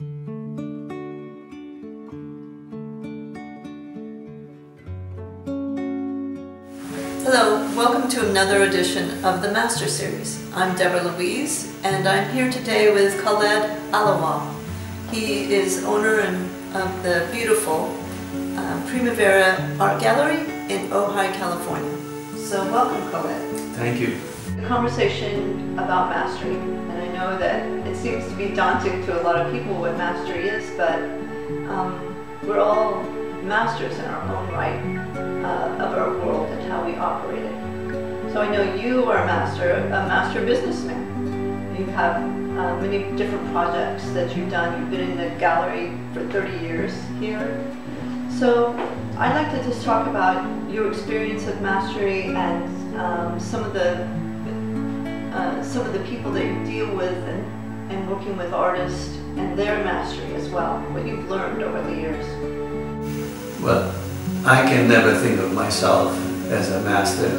Hello, welcome to another edition of the Master Series. I'm Deborah Louise, and I'm here today with Khaled Al-Awar. He is owner of the beautiful Primavera Art Gallery in Ojai, California. So welcome, Khaled. Thank you. A conversation about mastery, and I know that it seems to be daunting to a lot of people what mastery is, but we're all masters in our own right of our world and how we operate it. So I know you are a master businessman. You have many different projects that you've done. You've been in the gallery for 30 years here. So I'd like to just talk about your experience of mastery and some of the people that you deal with and working with artists and their mastery as well, what you've learned over the years. Well, I can never think of myself as a master.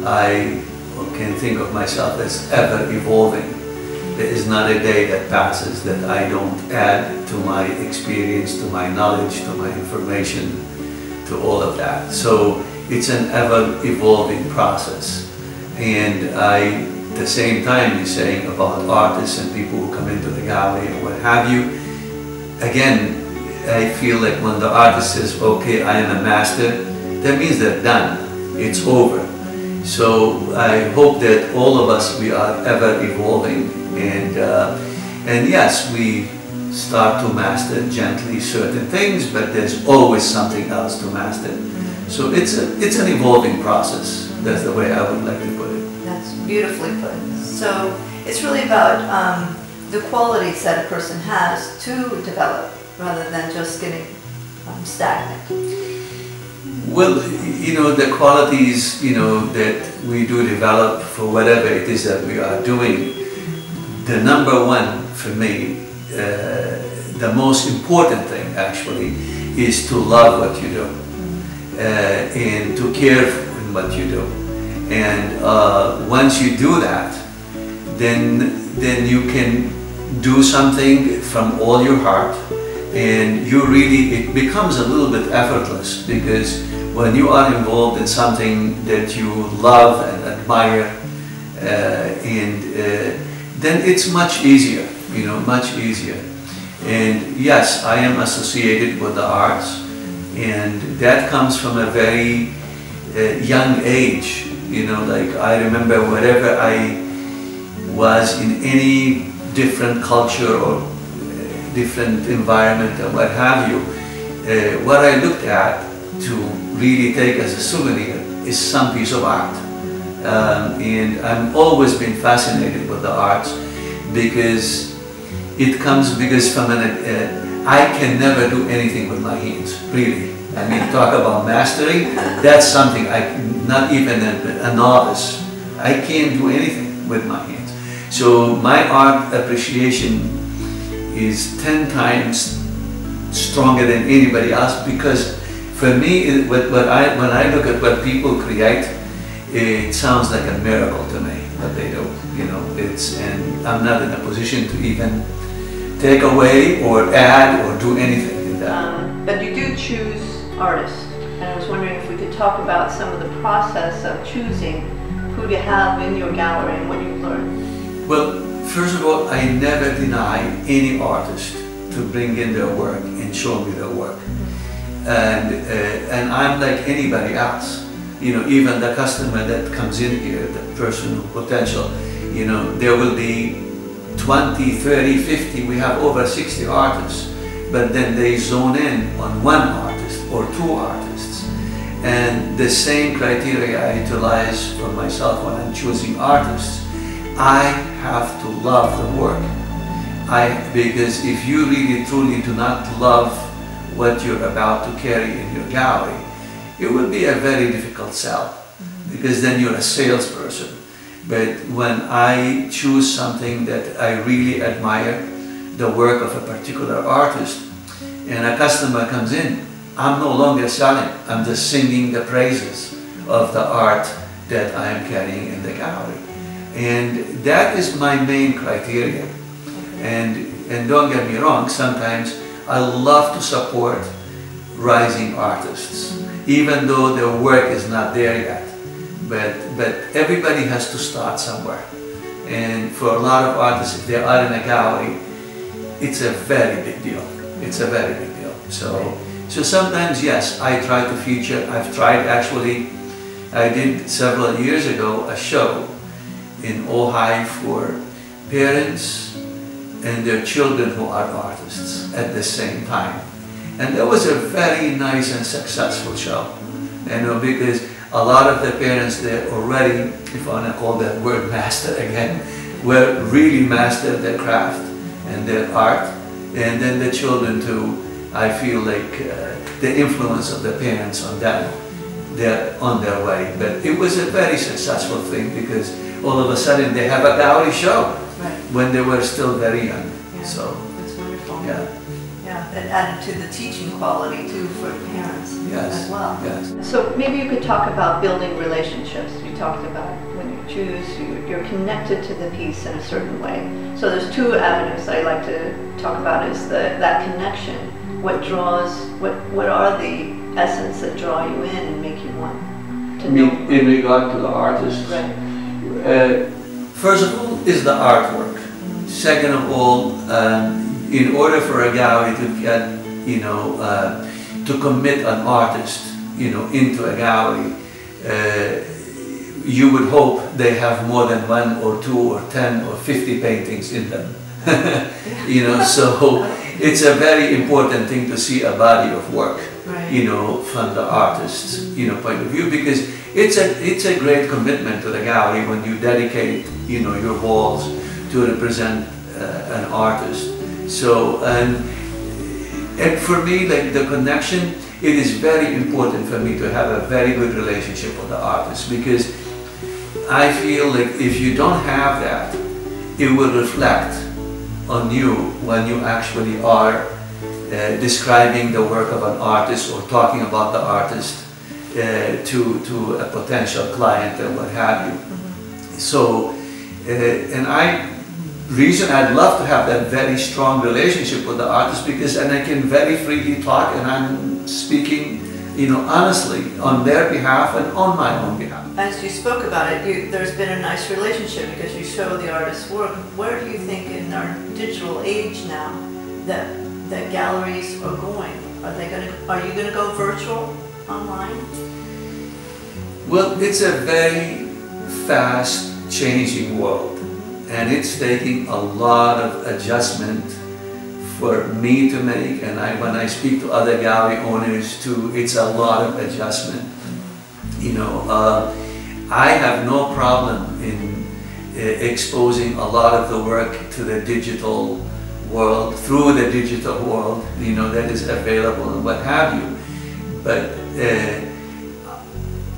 I can think of myself as ever evolving. There is not a day that passes that I don't add to my experience, to my knowledge, to my information, to all of that. So it's an ever evolving process. And at the same time you're saying about artists and people who come into the gallery and what have you, again, I feel like when the artist says, okay, I am a master, that means they're done. It's over. So I hope that all of us, we are ever evolving. And yes, we start to master gently certain things, but there's always something else to master. So it's an evolving process. That's the way I would like to put it. That's beautifully put. So it's really about the qualities that a person has to develop, rather than just getting stagnant. Well, you know, the qualities, you know, that we do develop for whatever it is that we are doing, the number one for me, the most important thing actually, is to love what you do and to care for what you do. And once you do that, then you can do something from all your heart. And it becomes a little bit effortless, because when you are involved in something that you love and admire, then it's much easier, you know, much easier. And yes, I am associated with the arts, and that comes from a very young age. You know, like I remember wherever I was in any different culture or different environment or what have you, what I looked at to really take as a souvenir is some piece of art. And I've always been fascinated with the arts, because from I can never do anything with my hands, really. I mean, talk about mastery, that's something not even a novice. I can't do anything with my hands. So my art appreciation is 10 times stronger than anybody else, because for me, when I look at what people create, it sounds like a miracle to me, what they do, you know. And I'm not in a position to even take away or add or do anything in that. But you do choose artists, and I was wondering if we could talk about some of the process of choosing who to have in your gallery and what you've learned. Well, first of all, I never deny any artist to bring in their work and show me their work. And I'm like anybody else. You know, even the customer that comes in here, the person of potential, you know, there will be 20, 30, 50, we have over 60 artists, but then they zone in on one artist or two artists. And the same criteria I utilize for myself when I'm choosing artists. I have to love the work. Because if you really truly do not love what you're about to carry in your gallery, it will be a very difficult sell, because then you're a salesperson. But when I choose something that I really admire, the work of a particular artist, and a customer comes in, I'm no longer selling, I'm just singing the praises of the art that I am carrying in the gallery. And that is my main criteria. And and don't get me wrong, sometimes I love to support rising artists, even though their work is not there yet. But everybody has to start somewhere. And for a lot of artists, if they are in a gallery, it's a very big deal. It's a very big deal. So sometimes, yes, I try to feature. I've tried actually, I did several years ago a show in Ojai for parents and their children who are artists at the same time. And that was a very nice and successful show. You know, because a lot of the parents there already, if I want to call that word master again, were really mastered their craft and their art. And then the children too, I feel like the influence of the parents on them, they're on their way. But it was a very successful thing because all of a sudden they have a gallery show when they were still very young. Yeah, so that's wonderful. Yeah. Yeah, that added to the teaching quality too for parents as well. Yes. So maybe you could talk about building relationships. You talked about when you choose, you're connected to the piece in a certain way. So there's two avenues I like to talk about is that connection. What draws, what are the essence that draw you in and make you want to know? In regard to the artists, Right. First of all is the artwork. Second of all, in order for a gallery to get, you know, to commit an artist, you know, into a gallery, you would hope they have more than 1 or 2 or 10 or 50 paintings in them. You know, so it's a very important thing to see a body of work, you know, from the artist's, you know, point of view, because it's a great commitment to the gallery when you dedicate, you know, your walls to represent an artist. So, and for me, like the connection, it is very important for me to have a very good relationship with the artist, because I feel like if you don't have that, it will reflect on you when you actually are describing the work of an artist or talking about the artist to a potential client and what have you. So, and reason I'd love to have that very strong relationship with the artist, because and I can very freely talk and I'm speaking, you know, honestly on their behalf and on my own behalf. As you spoke about it, there's been a nice relationship because you show the artist's work. Where do you think in our digital age now that galleries are going? Are you going to go virtual online? Well, it's a very fast changing world, and it's taking a lot of adjustment for me to make, and when I speak to other gallery owners too, it's a lot of adjustment. You know, I have no problem in exposing a lot of the work to the digital world, through the digital world, you know, that is available and what have you. But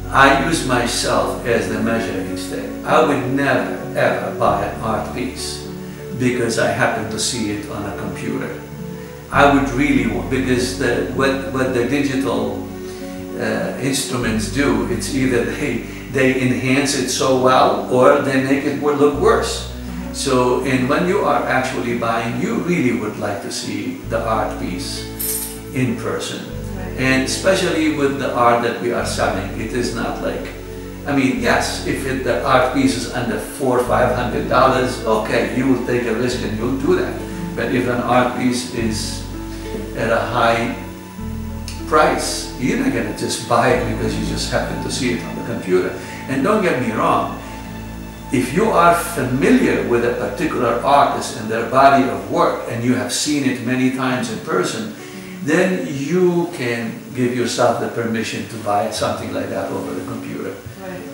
I use myself as the measuring stick. I would never ever buy an art piece because I happen to see it on a computer. I would really want, because what the digital instruments do, it's either they enhance it so well or they make it look worse. So, and when you are actually buying, you really would like to see the art piece in person. And especially with the art that we are selling, it is not like, I mean, yes, if the art piece is under $400 or $500, okay, you will take a risk and you'll do that. But if an art piece is at a high price, you're not going to just buy it because you just happen to see it on the computer. And don't get me wrong, if you are familiar with a particular artist and their body of work and you have seen it many times in person, then you can give yourself the permission to buy something like that over the computer.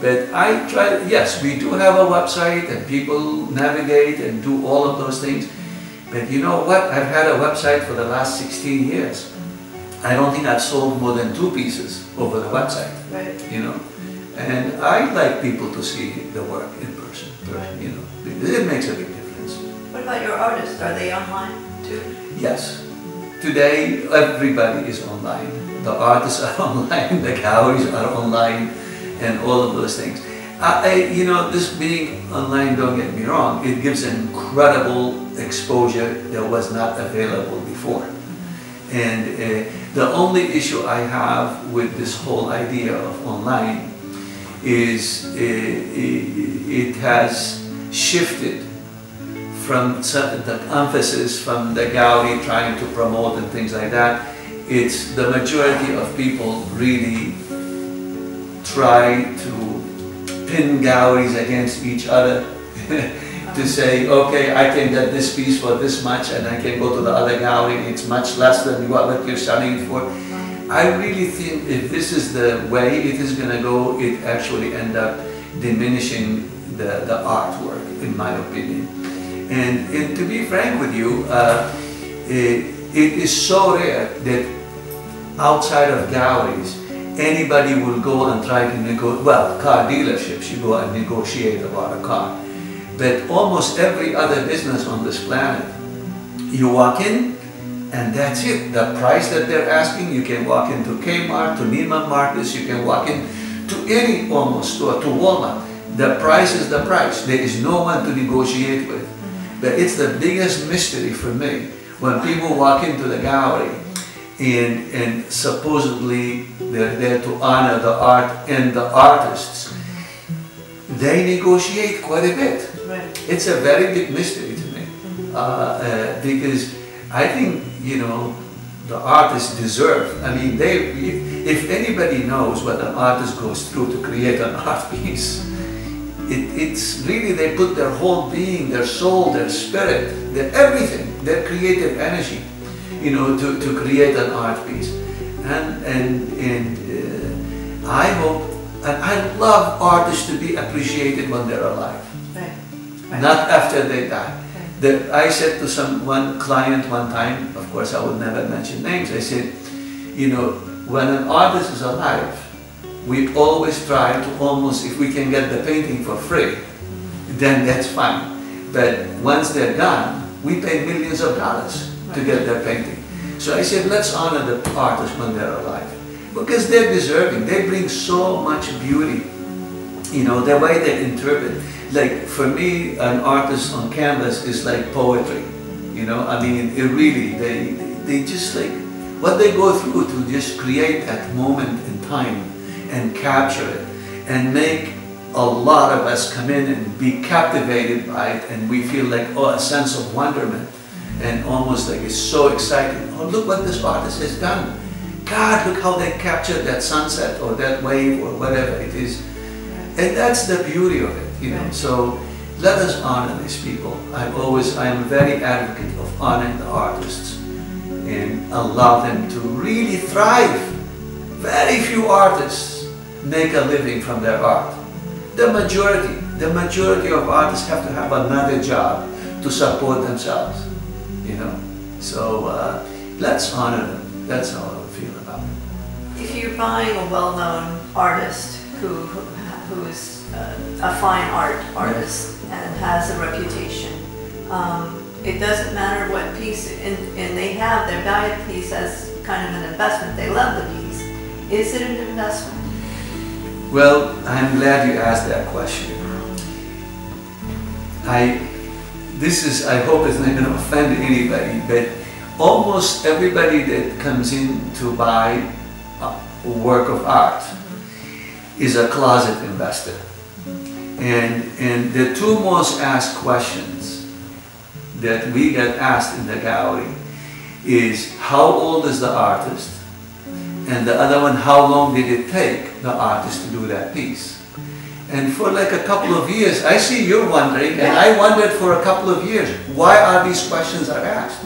But I try, yes, we do have a website and people navigate and do all of those things. But you know what? I've had a website for the last 16 years. I don't think I've sold more than 2 pieces over the website, you know. And I like people to see the work in person, you know, because it makes a big difference. What about your artists? Are they online too? Yes. Today, everybody is online. The artists are online, the galleries are online, and all of those things. You know, this being online, don't get me wrong, it gives an incredible exposure that was not available before. And the only issue I have with this whole idea of online is it has shifted from the emphasis from the gallery trying to promote and things like that. It's the majority of people really try to pin galleries against each other to say, okay, I can get this piece for this much and I can go to the other gallery, it's much less than what you're selling it for. I really think if this is the way it is going to go, it actually end up diminishing the artwork, in my opinion. And to be frank with you, it is so rare that outside of galleries, anybody will go and try to negotiate. Well, car dealerships, you go and negotiate about a car. But almost every other business on this planet, you walk in and that's it. The price that they're asking, you can walk into Kmart, to Neiman Marcus, you can walk in to any almost store, to Walmart. The price is the price. There is no one to negotiate with. But it's the biggest mystery for me when people walk into the gallery and supposedly they're there to honor the art and the artists. They negotiate quite a bit. Right. It's a very big mystery to me because I think, you know, the artists deserve. I mean, if anybody knows what an artist goes through to create an art piece, it's really they put their whole being, their soul, their spirit, their everything, their creative energy, you know, to create an art piece. And I hope, and I love artists to be appreciated when they're alive, right. Right. not after they die. Right. I said to one client one time, of course I would never mention names, I said, you know, when an artist is alive, we always try to almost, if we can get the painting for free, then that's fine. But once they're gone, we pay millions of dollars to get their painting. So I said, let's honor the artists when they're alive, because they're deserving. They bring so much beauty, you know, the way they interpret. Like for me, an artist on canvas is like poetry, you know. I mean, it really, they just like, what they go through to just create that moment in time and capture it and make a lot of us come in and be captivated by it, and we feel like, oh, a sense of wonderment and almost like it's so exciting. Oh, look what this artist has done. God, look how they captured that sunset or that wave or whatever it is. And that's the beauty of it, you know. So let us honor these people. I am a very advocate of honoring the artists and allow them to really thrive. Very few artists make a living from their art. The majority of artists have to have another job to support themselves, you know. So let's honor them. That's how I feel about it. If you're buying a well-known artist who's a fine art artist and has a reputation, it doesn't matter what piece, and they have their diet piece as kind of an investment. They love the piece. Is it an investment? Well, I'm glad you asked that question. I hope it's not going to offend anybody, but almost everybody that comes in to buy a work of art is a closet investor. And the two most asked questions that we get asked in the gallery is, how old is the artist? And the other one, how long did it take the artist to do that piece? And for like a couple of years, I see you're wondering, and I wondered for a couple of years, why are these questions are asked?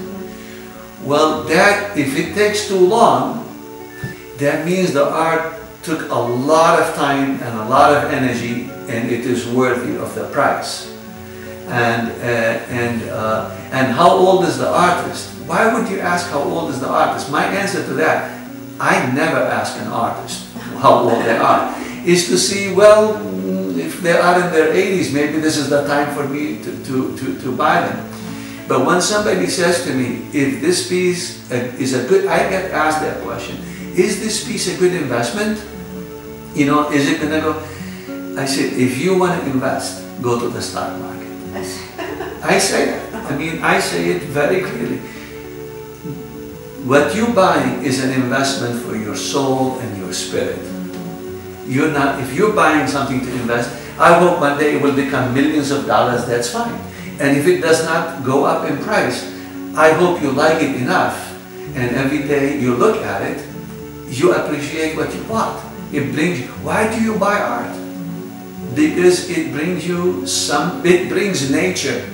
Well, that, if it takes too long, that means the art took a lot of time and a lot of energy, and it is worthy of the price. And how old is the artist? Why would you ask how old is the artist? My answer to that, I never ask an artist how old they are, is to see, well, if they are in their 80s, maybe this is the time for me to buy them. But when somebody says to me, if this piece is a good, I get asked that question, is this piece a good investment? You know, is it going to go? I said, if you want to invest, go to the stock market. I say that. I mean, I say it very clearly. What you buy is an investment for your soul and your spirit. You're not, if you're buying something to invest, I hope one day it will become millions of dollars, that's fine. And if it does not go up in price, I hope you like it enough, and every day you look at it, you appreciate what you bought. It brings you, why do you buy art? Because it brings you it brings nature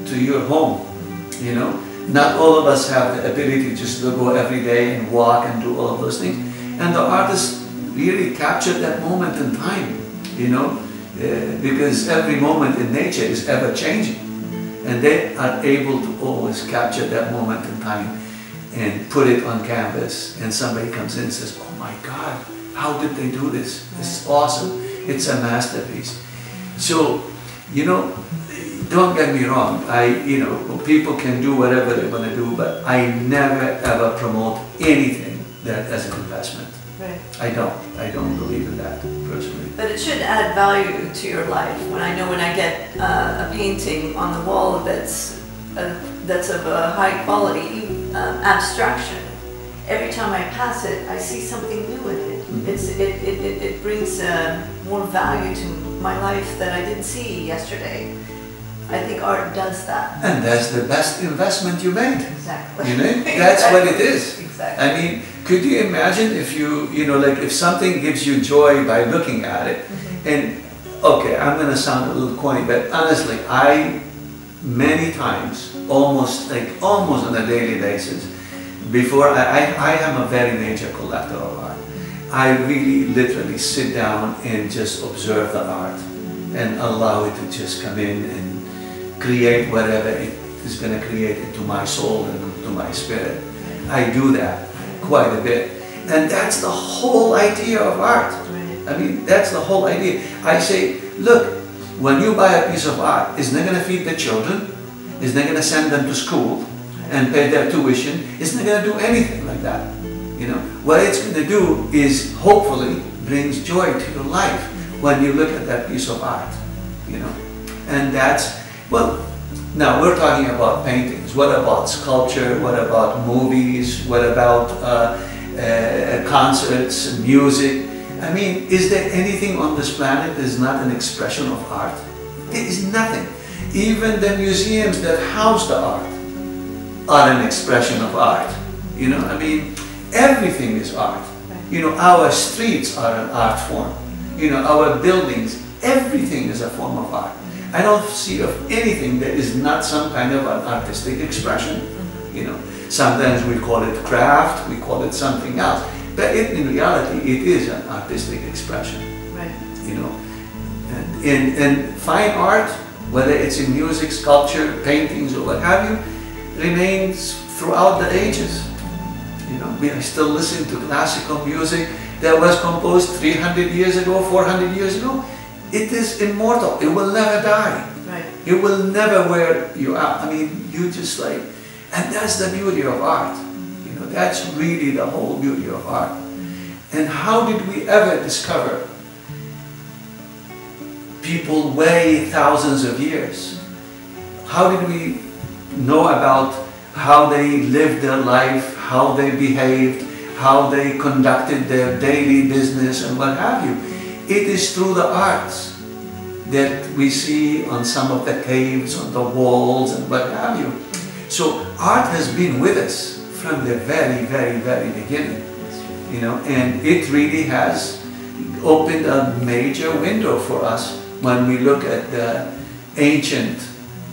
to your home, you know. Not all of us have the ability just to go every day and walk and do all of those things. And the artists really capture that moment in time, you know, because every moment in nature is ever changing. And they are able to always capture that moment in time and put it on canvas. And somebody comes in and says, oh my God, how did they do this? This is awesome. It's a masterpiece. So, you know, don't get me wrong. You know, people can do whatever they want to do, but I never ever promote anything that as an investment. Right. I don't believe in that personally. But it should add value to your life. When I get a painting on the wall that's of a high quality abstraction, every time I pass it, I see something new in it. Mm-hmm. It brings more value to my life that I didn't see yesterday. I think art does that. And that's the best investment you made. Exactly. You know, that's exactly. what it is. Exactly. I mean, could you imagine if you know, like if something gives you joy by looking at it, mm-hmm. and okay, I'm going to sound a little corny, but honestly, many times, almost on a daily basis, before I am a very major collector of art. I really literally sit down and just observe the art and allow it to just come in and create whatever it is going to create into my soul and to my spirit. I do that quite a bit. And that's the whole idea of art. I mean, that's the whole idea. I say, look, when you buy a piece of art, it's not going to feed the children, it's not going to send them to school and pay their tuition, it's not going to do anything like that. You know, what it's going to do is hopefully brings joy to your life when you look at that piece of art, you know. And that's, well, now we're talking about paintings. What about sculpture? What about movies? What about concerts, music? I mean, is there anything on this planet that is not an expression of art? There is nothing. Even the museums that house the art are an expression of art. You know, I mean, everything is art. You know, our streets are an art form. You know, our buildings, everything is a form of art. I don't see of anything that is not some kind of an artistic expression. You know, sometimes we call it craft, we call it something else, but in reality, it is an artistic expression. Right. You know, and fine art, whether it's in music, sculpture, paintings, or what have you, remains throughout the ages. You know, I still listen to classical music that was composed 300 years ago, 400 years ago. It is immortal. It will never die. Right. It will never wear you out. I mean, you just like, and that's the beauty of art. You know, that's really the whole beauty of art. And how did we ever discover people way thousands of years? How did we know about how they lived their life, how they behaved, how they conducted their daily business and what have you? It is through the arts that we see on some of the caves, on the walls and what have you. So art has been with us from the very, very, very beginning, you know, and it really has opened a major window for us when we look at the ancient,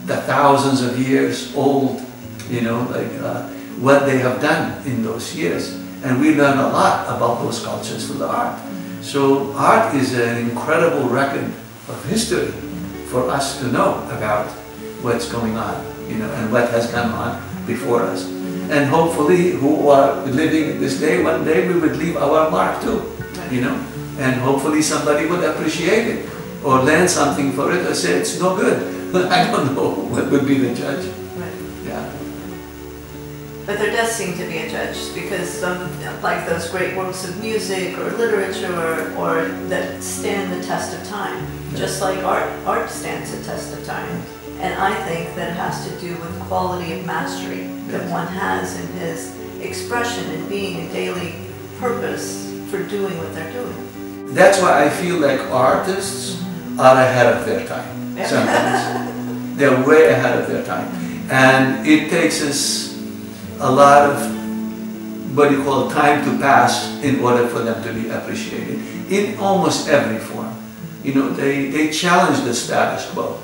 the thousands of years old, you know, like what they have done in those years. And we learn a lot about those cultures through the art. So art is an incredible record of history for us to know about what's going on, you know, and what has gone on before us. And hopefully, who are living in this day, one day we would leave our mark too, you know, and hopefully somebody would appreciate it or learn something for it or say it's no good. I don't know what would be the judge. Right. Yeah. But there does seem to be a judge, because some, like those great works of music or literature or that stand the test of time, just like art stands the test of time. And I think that it has to do with quality of mastery that one has in his expression and being a daily purpose for doing what they're doing. That's why I feel like artists are ahead of their time sometimes. They're way ahead of their time. And it takes us a lot of what you call time to pass in order for them to be appreciated in almost every form. You know, they challenge the status quo,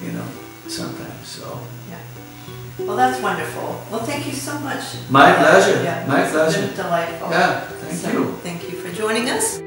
you know, sometimes. So. Yeah. Well, that's wonderful. Well, thank you so much. My pleasure. Yeah, My pleasure. It's been delightful. Yeah, thank you. Thank you for joining us.